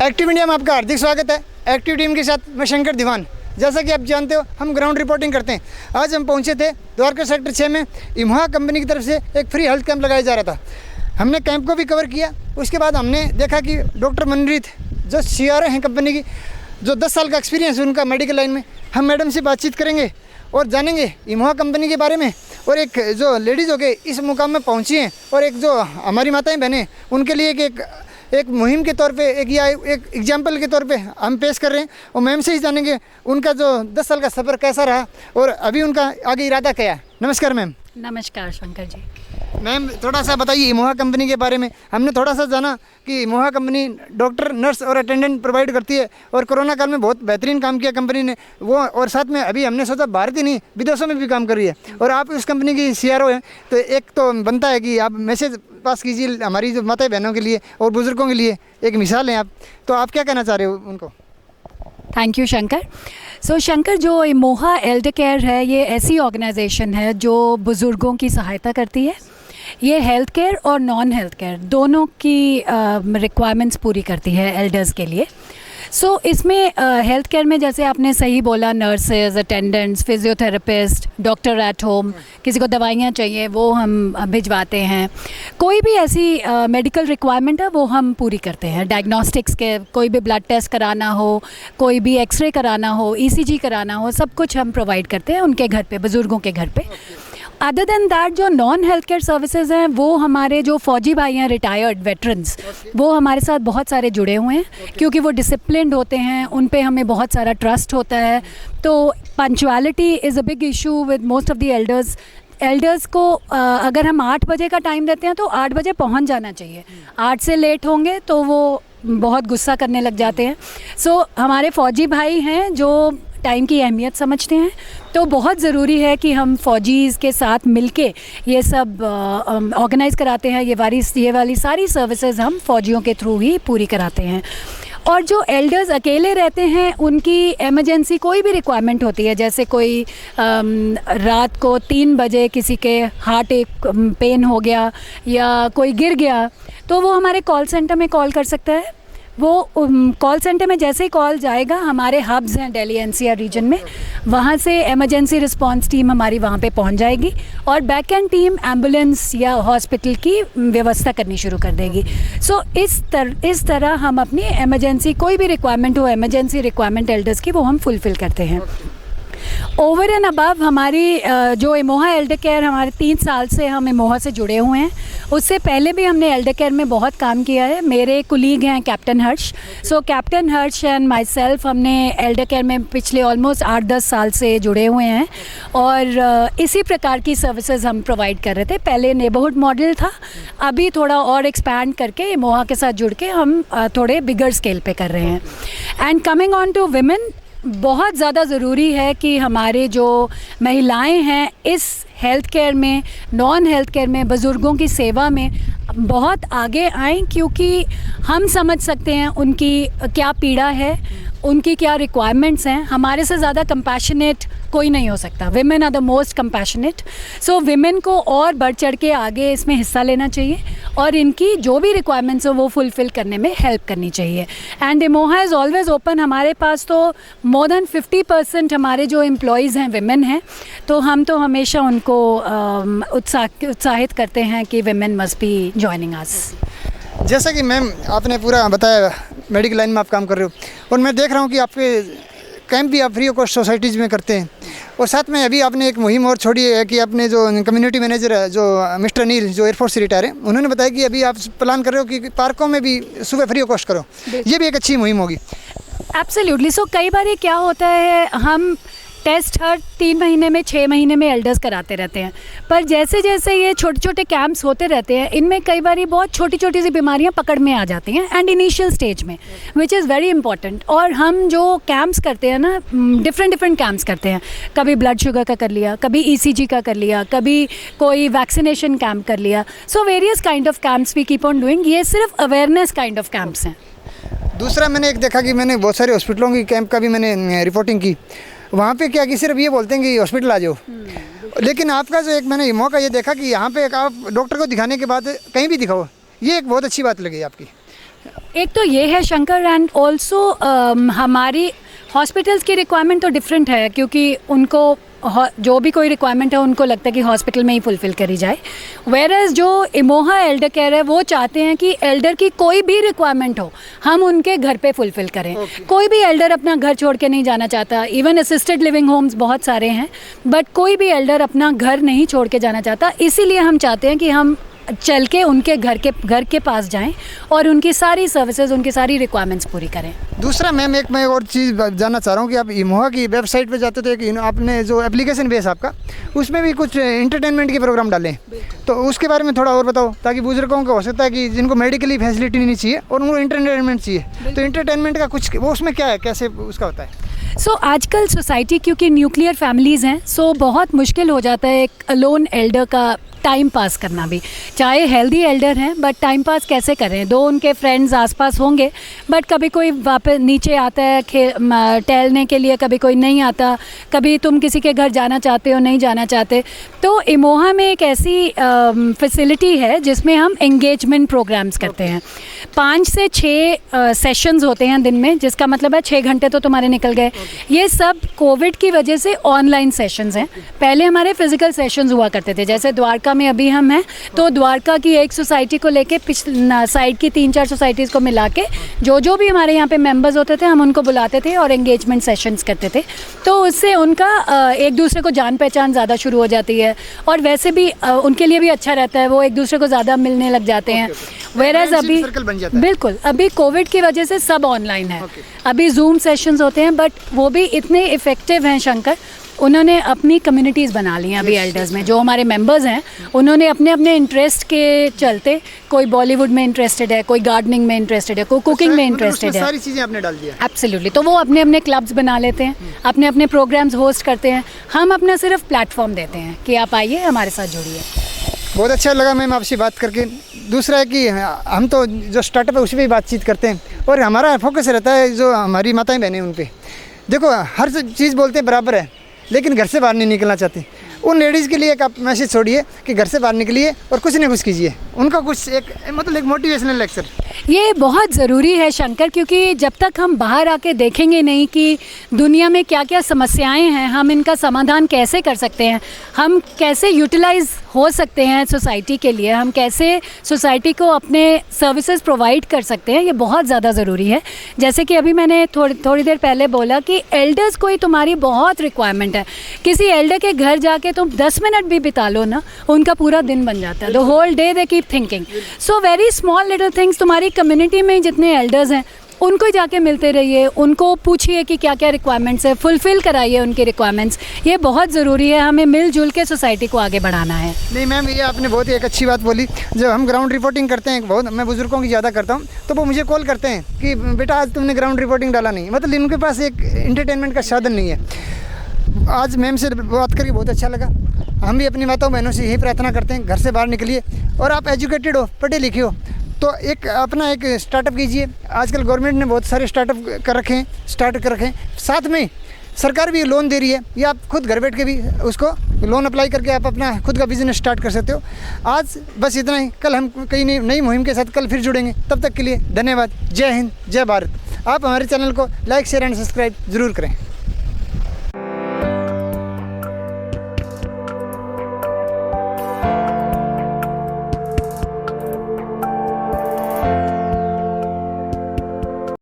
Active India में आपका हार्दिक स्वागत है। एक्टिव टीम के साथ मैं शंकर दीवान। जैसा कि आप जानते हो हम ग्राउंड रिपोर्टिंग करते हैं। आज हम पहुंचे थे द्वारका सेक्टर 6 में। इमोहा कंपनी की तरफ से एक फ्री हेल्थ कैंप लगाया जा रहा था। हमने कैंप को भी कवर किया। उसके बाद हमने देखा कि डॉक्टर मनरीत जो CRO हैं कंपनी की, जो 10 साल का एक्सपीरियंस है उनका मेडिकल लाइन में, हम मैडम से बातचीत करेंगे और जानेंगे इमोहा कंपनी के बारे में। और एक जो लेडीज़ हो गए इस मुकाम में पहुंची हैं और एक जो हमारी माताएं बहनें उनके लिए एक मुहिम के तौर पे एक एग्जाम्पल के तौर पे हम पेश कर रहे हैं। और मैम से ही जानेंगे उनका जो 10 साल का सफ़र कैसा रहा और अभी उनका आगे इरादा क्या है। नमस्कार मैम। नमस्कार शंकर जी। मैम थोड़ा सा बताइए इमोहा कंपनी के बारे में। हमने थोड़ा सा जाना कि इमोहा कंपनी डॉक्टर, नर्स और अटेंडेंट प्रोवाइड करती है और कोरोना काल में बहुत बेहतरीन काम किया कंपनी ने वो। और साथ में अभी हमने सोचा भारत ही नहीं विदेशों में भी काम कर रही है और आप उस कंपनी की CRO हैं, तो एक तो बनता है कि आप मैसेज पास कीजिए हमारी जो माता बहनों के लिए और बुज़ुर्गों के लिए, एक मिसाल हैं आप। तो आप क्या कहना चाह रहे हो उनको? Thank you Shankar. शंकर, जो इमोहा एल्डर केयर है ये ऐसी ऑर्गेनाइजेशन है जो बुज़ुर्गों की सहायता करती है। ये हेल्थ केयर और नॉन हेल्थ केयर दोनों की रिक्वायरमेंट्स पूरी करती है एल्डर्स के लिए। इसमें हेल्थ केयर में जैसे आपने सही बोला, nurses, attendants, physiotherapist, doctor at home, किसी को दवाइयाँ चाहिए वो हम भिजवाते हैं। कोई भी ऐसी मेडिकल रिक्वायरमेंट है वो हम पूरी करते हैं। डायग्नोस्टिक्स के कोई भी ब्लड टेस्ट कराना हो, कोई भी एक्सरे कराना हो, ECG कराना हो, सब कुछ हम प्रोवाइड करते हैं उनके घर पे, बुज़ुर्गों के घर पे। अदर देन दैट जो नॉन हेल्थ केयर सर्विसेज हैं वो हमारे जो फौजी भाई हैं, रिटायर्ड वेटरन्स, वो हमारे साथ बहुत सारे जुड़े हुए हैं क्योंकि वो डिसिप्लिन्ड होते हैं, उन पे हमें बहुत सारा ट्रस्ट होता है। तो punctuality is a big issue with most of the elders को अगर हम 8 बजे का टाइम देते हैं तो 8 बजे पहुंच जाना चाहिए। 8 से लेट होंगे तो वो बहुत गुस्सा करने लग जाते हैं। हमारे फौजी भाई हैं जो टाइम की अहमियत समझते हैं, तो बहुत ज़रूरी है कि हम फ़ौजीज़ के साथ मिलके ये सब ऑर्गेनाइज़ कराते हैं। ये वाली सारी सर्विसेज हम फ़ौजियों के थ्रू ही पूरी कराते हैं। और जो एल्डर्स अकेले रहते हैं उनकी इमरजेंसी कोई भी रिक्वायरमेंट होती है, जैसे कोई रात को 3 बजे किसी के हार्ट एक पेन हो गया या कोई गिर गया, तो वो हमारे कॉल सेंटर में कॉल कर सकता है। वो कॉल सेंटर में जैसे ही कॉल जाएगा, हमारे हब्स हैं दिल्ली NCR रीजन में, वहाँ से इमरजेंसी रिस्पांस टीम हमारी वहाँ पे पहुँच जाएगी और बैक एंड टीम एम्बुलेंस या हॉस्पिटल की व्यवस्था करनी शुरू कर देगी। इस तरह हम अपनी इमरजेंसी, कोई भी रिक्वायरमेंट हो, इमरजेंसी रिक्वायरमेंट एल्डर्स की, वो हम फुलफ़िल करते हैं। ओवर एंड अबव हमारी जो इमोहा एल्डर केयर, हमारे 3 साल से हम इमोहा से जुड़े हुए हैं। उससे पहले भी हमने एल्डर केयर में बहुत काम किया है। मेरे कुलीग हैं captain Harsh. Captain Harsh and my self, हमने एल्डर केयर में पिछले ऑलमोस्ट 8-10 साल से जुड़े हुए हैं और इसी प्रकार की सर्विसेज हम प्रोवाइड कर रहे थे। पहले नेबरहुड मॉडल था, अभी थोड़ा और एक्सपैंड करके इमोहा के साथ जुड़ के हम थोड़े बिगर स्केल पे कर रहे हैं। And coming on to women, बहुत ज़्यादा ज़रूरी है कि हमारे जो महिलाएं हैं इस हेल्थ केयर में, नॉन हेल्थ केयर में, बुज़ुर्गों की सेवा में बहुत आगे आएं, क्योंकि हम समझ सकते हैं उनकी क्या पीड़ा है, उनकी क्या रिक्वायरमेंट्स हैं। हमारे से ज़्यादा कंपैशनेट कोई नहीं हो सकता। Women are the most compassionate. Women को और बढ़ चढ़ के आगे इसमें हिस्सा लेना चाहिए और इनकी जो भी रिक्वायरमेंट्स हो वो फुलफ़िल करने में हेल्प करनी चाहिए। And Emoha is always open. हमारे पास तो मोर देन 50% हमारे जो एम्प्लॉयज़ हैं विमेन हैं, तो हम तो हमेशा उनको उत्साहित करते हैं कि women must be joining us. जैसा कि मैम आपने पूरा बताया, मेडिकल लाइन में आप काम कर रहे हो और मैं देख रहा हूँ कि आपके कैंप भी आप फ्री ऑफ कॉस्ट सोसाइटीज़ में करते हैं। और साथ में अभी आपने एक मुहिम और छोड़ी है कि अपने जो कम्युनिटी मैनेजर है, जो मिस्टर अनिल, जो एयरफोर्स से रिटायर है, उन्होंने बताया कि अभी आप प्लान कर रहे हो कि पार्कों में भी सुबह फ्री ऑफ कॉस्ट करो। ये भी एक अच्छी मुहिम होगी। एब्सोल्युटली। कई बार ये क्या होता है, हम टेस्ट हर 3 महीने में, 6 महीने में एल्डर्स कराते रहते हैं, पर जैसे जैसे ये छोटे छोटे कैंप्स होते रहते हैं, इनमें कई बार ये बहुत छोटी छोटी सी बीमारियां पकड़ में आ जाती हैं एंड इनिशियल स्टेज में, विच इज़ वेरी इंपॉर्टेंट। और हम जो कैंप्स करते हैं ना, डिफरेंट कैंप्स करते हैं, कभी ब्लड शुगर का कर लिया, कभी ECG का कर लिया, कभी कोई वैक्सीनेशन कैंप कर लिया। Various kind of camps we keep on doing. ये सिर्फ अवेयरनेस काइंड ऑफ कैंप्स हैं। दूसरा मैंने एक देखा कि मैंने बहुत सारे हॉस्पिटलों की कैंप का भी मैंने रिपोर्टिंग की। वहाँ पे क्या कि सिर्फ ये बोलते हैं कि हॉस्पिटल आ जाओ, लेकिन आपका जो एक मैंने मौका ये देखा कि यहाँ पे एक आप डॉक्टर को दिखाने के बाद कहीं भी दिखाओ, ये एक बहुत अच्छी बात लगी आपकी। एक तो ये है शंकर, एंड ऑल्सो हमारी हॉस्पिटल्स की रिक्वायरमेंट तो डिफरेंट है, क्योंकि उनको जो भी कोई रिक्वायरमेंट है उनको लगता है कि हॉस्पिटल में ही फुलफ़िल करी जाए। वेयरएज़ जो इमोहा एल्डर केयर है वो चाहते हैं कि एल्डर की कोई भी रिक्वायरमेंट हो हम उनके घर पे फुलफ़िल करें। कोई भी एल्डर अपना घर छोड़ के नहीं जाना चाहता, इवन असिस्टेड लिविंग होम्स बहुत सारे हैं, बट कोई भी एल्डर अपना घर नहीं छोड़ के जाना चाहता। इसीलिए हम चाहते हैं कि हम चल के उनके घर के पास जाएं और उनकी सारी सर्विसेज, उनकी सारी रिक्वायरमेंट्स पूरी करें। दूसरा मैम, मैं और चीज़ जानना चाह रहा हूँ कि आप इमोहा की वेबसाइट पे जाते थे कि आपने जो एप्लीकेशन बेस आपका, उसमें भी कुछ एंटरटेनमेंट के प्रोग्राम डाले, तो उसके बारे में थोड़ा और बताओ, ताकि बुजुर्गों को हो सकता है कि जिनको मेडिकली फैसिलिटी नहीं चाहिए और उनको एंटरटेनमेंट चाहिए, तो एंटरटेनमेंट का कुछ वो उसमें क्या है, कैसे उसका होता है? आजकल सोसाइटी क्योंकि न्यूक्लियर फैमिलीज़ हैं, बहुत मुश्किल हो जाता है एक अलोन एल्डर का टाइम पास करना भी। चाहे हेल्दी एल्डर हैं बट टाइम पास कैसे करें, दो उनके फ्रेंड्स आसपास होंगे बट कभी कोई वापस नीचे आता है टहलने के लिए, कभी कोई नहीं आता, कभी तुम किसी के घर जाना चाहते हो नहीं जाना चाहते। तो इमोहा में एक ऐसी फैसिलिटी है जिसमें हम एंगेजमेंट प्रोग्राम्स करते हैं। 5 से 6 सेशंस होते हैं दिन में, जिसका मतलब है 6 घंटे तो तुम्हारे निकल गए। ये सब कोविड की वजह से ऑनलाइन सेशंस हैं। पहले हमारे फिजिकल सेशंस हुआ करते थे, जैसे द्वारका में अभी हम हैं, तो द्वारका की एक सोसाइटी को लेके साइड की 3-4 सोसाइटीज़ को मिला के जो भी हमारे यहाँ पे मेंबर्स होते थे हम उनको बुलाते थे और एंगेजमेंट सेशंस करते थे। तो उससे उनका एक दूसरे को जान पहचान ज़्यादा शुरू हो जाती है और वैसे भी उनके लिए भी अच्छा रहता है, वो एक दूसरे को ज़्यादा मिलने लग जाते हैं। वेयरएज़ अभी बिल्कुल अभी कोविड की वजह से सब ऑनलाइन है। अभी जूम सेशंस होते हैं बट वो भी इतने इफ़ेक्टिव हैं शंकर, उन्होंने अपनी कम्युनिटीज़ बना ली हैं अभी एल्डर्स में। जो हमारे मेंबर्स हैं उन्होंने अपने अपने इंटरेस्ट के चलते, कोई बॉलीवुड में इंटरेस्टेड है, कोई गार्डनिंग में इंटरेस्टेड है, कोई कुकिंग में इंटरेस्टेड है, सारी चीज़ें आपने डाल दिया। एब्सोल्युटली। तो वो अपने अपने क्लब्स बना लेते हैं, अपने अपने प्रोग्राम्स होस्ट करते हैं। हम अपना सिर्फ प्लेटफॉर्म देते हैं कि आप आइए हमारे साथ जुड़िए। बहुत अच्छा लगा मैम आपसे बात करके। दूसरा है कि हम तो जो स्टार्टअप है उस पर भी बातचीत करते हैं और हमारा फोकस रहता है जो हमारी माताएं बहनें उन पर। देखो हर चीज़ बोलते हैं बराबर है, लेकिन घर से बाहर नहीं निकलना चाहती। उन लेडीज़ के लिए एक आप मैसेज छोड़िए कि घर से बाहर निकलिए और कुछ ना कुछ कीजिए, उनका कुछ एक मतलब एक मोटिवेशनल लेक्चर। ये बहुत ज़रूरी है शंकर, क्योंकि जब तक हम बाहर आके देखेंगे नहीं कि दुनिया में क्या क्या समस्याएं हैं, हम इनका समाधान कैसे कर सकते हैं, हम कैसे यूटिलाइज हो सकते हैं सोसाइटी के लिए, हम कैसे सोसाइटी को अपने सर्विसेज प्रोवाइड कर सकते हैं, ये बहुत ज़्यादा ज़रूरी है। जैसे कि अभी मैंने थोड़ी देर पहले बोला कि एल्डर्स को ही तुम्हारी बहुत रिक्वायरमेंट है। किसी एल्डर के घर जाके तुम 10 मिनट भी बिता लो ना, उनका पूरा दिन बन जाता है। The whole day they keep thinking. So very small little things, तुम्हारी कम्युनिटी में जितने एल्डर्स हैं उनको जाके मिलते रहिए, उनको पूछिए कि क्या क्या रिक्वायरमेंट्स है, फुलफ़िल कराइए उनकी रिक्वायरमेंट्स। ये बहुत ज़रूरी है, हमें मिलजुल के सोसाइटी को आगे बढ़ाना है। नहीं मैम, ये आपने बहुत ही एक अच्छी बात बोली। जब हम ग्राउंड रिपोर्टिंग करते हैं, बहुत मैं बुजुर्गों की ज़्यादा करता हूँ, तो वो मुझे कॉल करते हैं कि बेटा आज तुमने ग्राउंड रिपोर्टिंग डाला नहीं, मतलब इनके पास एक एंटरटेनमेंट का साधन नहीं है। आज मैम से बात करके बहुत अच्छा लगा। हम भी अपनी माताओं बहनों से यही प्रार्थना करते हैं, घर से बाहर निकलिए और आप एजुकेटेड हो, पढ़े लिखे हो तो एक अपना एक स्टार्टअप कीजिए। आजकल गवर्नमेंट ने बहुत सारे स्टार्ट कर रखे हैं। साथ में सरकार भी लोन दे रही है, या आप खुद घर बैठ के भी उसको लोन अप्लाई करके आप अपना खुद का बिजनेस स्टार्ट कर सकते हो। आज बस इतना ही, कल हम कई नई मुहिम के साथ कल फिर जुड़ेंगे। तब तक के लिए धन्यवाद। जय हिंद, जय भारत। आप हमारे चैनल को लाइक शेयर एंड सब्सक्राइब ज़रूर करें।